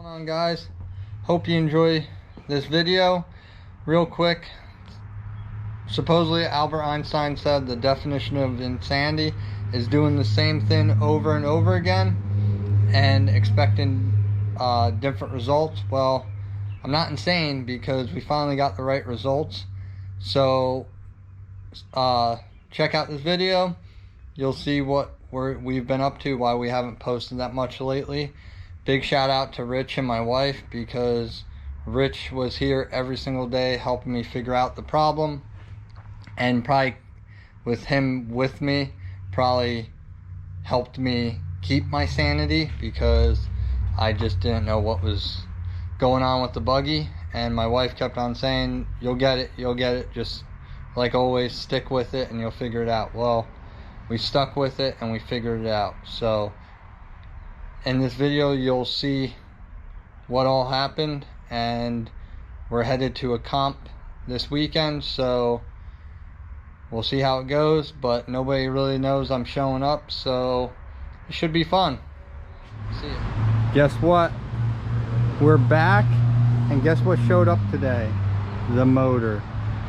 What's going on, guys? Hope you enjoy this video. Real quick, supposedly Albert Einstein said the definition of insanity is doing the same thing over and over again and expecting different results. Well, I'm not insane because we finally got the right results. So check out this video. You'll see what we've been up to, why we haven't posted that much lately. Big shout out to Rich and my wife, because Rich was here every single day helping me figure out the problem, and probably with him with me probably helped me keep my sanity, because I just didn't know what was going on with the buggy, and my wife kept on saying, you'll get it, just like always, stick with it and you'll figure it out. Well, we stuck with it and we figured it out. So in this video you'll see what all happened, and we're headed to a comp this weekend, so we'll see how it goes, but nobody really knows I'm showing up, so it should be fun. See ya. Guess what? We're back, and guess what showed up today? The motor.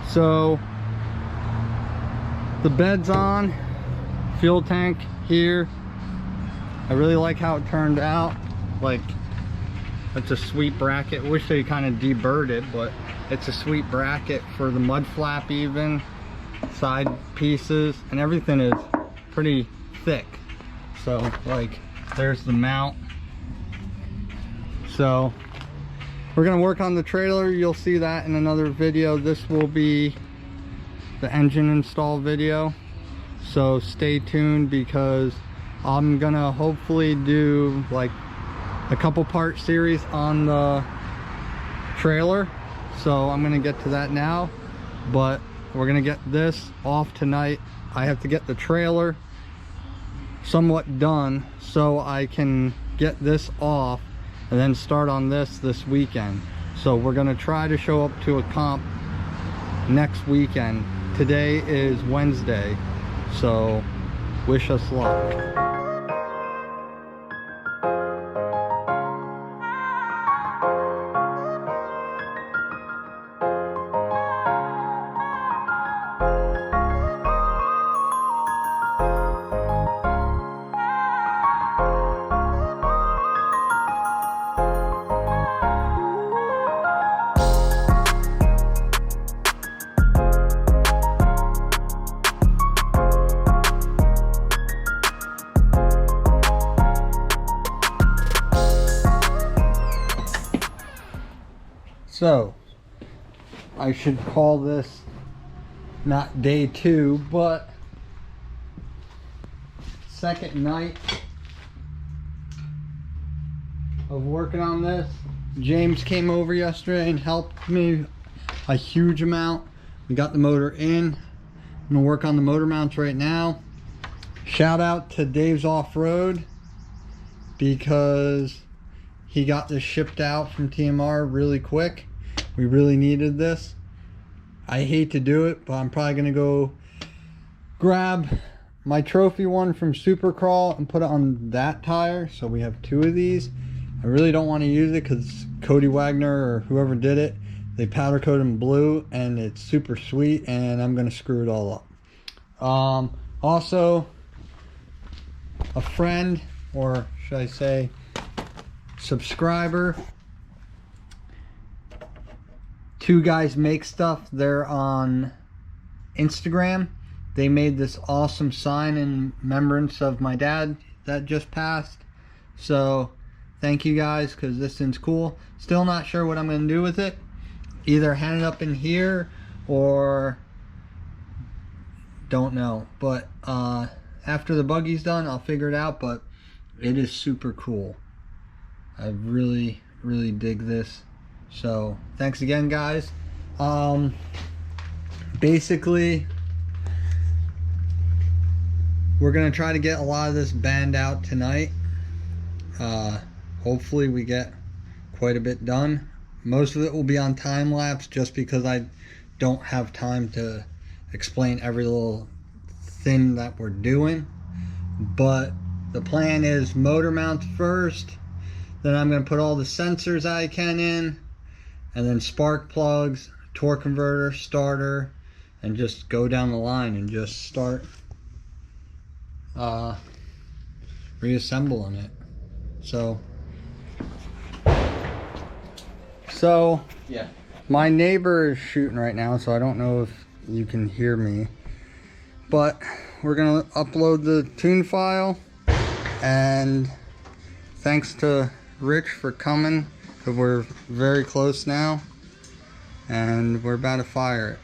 So the bed's on, fuel tank here. I really like how it turned out. Like, it's a sweet bracket. Wish they kind of deburred it, but it's a sweet bracket for the mud flap, even side pieces, and everything is pretty thick. So like, there's the mount. So we're gonna work on the trailer. You'll see that in another video. This will be the engine install video, so stay tuned, because I'm gonna hopefully do like a couple part series on the trailer. So I'm gonna get to that now, but we're gonna get this off tonight. I have to get the trailer somewhat done so I can get this off and then start on this weekend. So we're gonna try to show up to a comp next weekend. Today is Wednesday, so wish us luck. So I should call this not day 2, but second night of working on this. James came over yesterday and helped me a huge amount. We got the motor in. I'm gonna work on the motor mounts right now. Shout out to Dave's Off-Road, because he got this shipped out from TMR really quick. We really needed this. I hate to do it, but I'm probably gonna go grab my trophy one from Supercrawl and put it on that tire. So we have 2 of these. I really don't want to use it because Cody Wagner or whoever did it, they powder coat in blue and it's super sweet, and I'm gonna screw it all up. Also, a friend, or should I say subscriber, 2 Guys Make Stuff, they're on Instagram. They made this awesome sign in remembrance of my dad that just passed. So thank you guys, because this thing's cool. Still not sure what I'm going to do with it. Either hang it up in here or don't know. But after the buggy's done, I'll figure it out. But it is super cool. I really dig this. So thanks again, guys. Basically, we're gonna try to get a lot of this band out tonight. Hopefully we get quite a bit done. Most of it will be on time lapse, just because I don't have time to explain every little thing that we're doing. But the plan is motor mounts first, Then I'm going to put all the sensors I can in, and then spark plugs, torque converter, starter, and just go down the line and just start reassembling it. So yeah, my neighbor is shooting right now, so I don't know if you can hear me, but we're gonna upload the tune file, and thanks to Rich for coming, because we're very close now and we're about to fire it.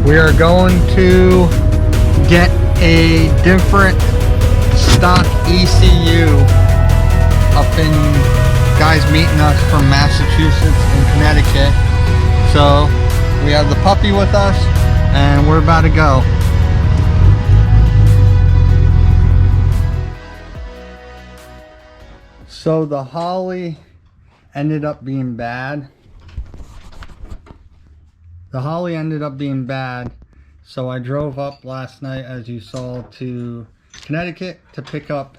We are going to get a different stock ECU up in, guys meeting us from Massachusetts and Connecticut. So we have the puppy with us and we're about to go. So the Holly ended up being bad. So I drove up last night, as you saw, to Connecticut to pick up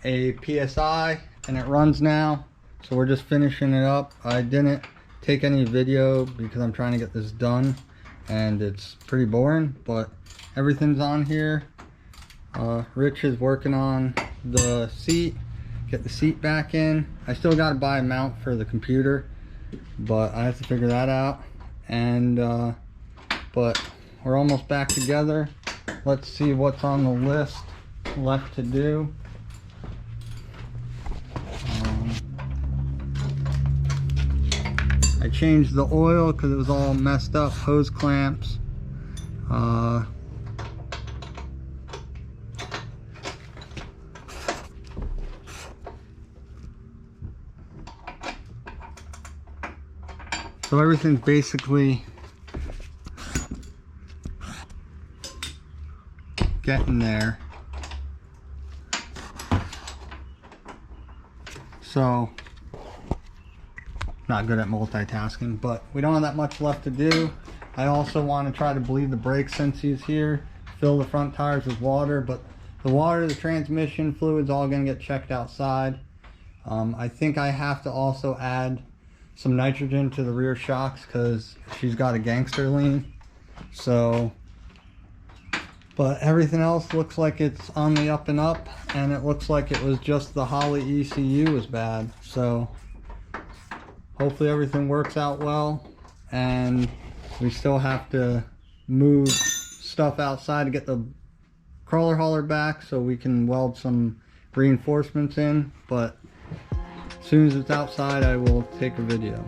a PSI, and it runs now. So we're just finishing it up. I didn't take any video because I'm trying to get this done, and it's pretty boring, but everything's on here. Rich is working on the seat, get the seat back in. I still got to buy a mount for the computer, but I have to figure that out. And but we're almost back together. Let's see what's on the list left to do. I changed the oil because it was all messed up, hose clamps. So everything's basically getting there. So, not good at multitasking, but we don't have that much left to do. I also want to try to bleed the brake senses here, fill the front tires with water, but the water, the transmission fluid's all going to get checked outside. I think I have to also add some nitrogen to the rear shocks because she's got a gangster lean. So, but everything else looks like it's on the up and up, and it looks like it was just the Holly ECU was bad. So hopefully everything works out well, and we still have to move stuff outside to get the crawler hauler back so we can weld some reinforcements in, but as soon as it's outside, I will take a video.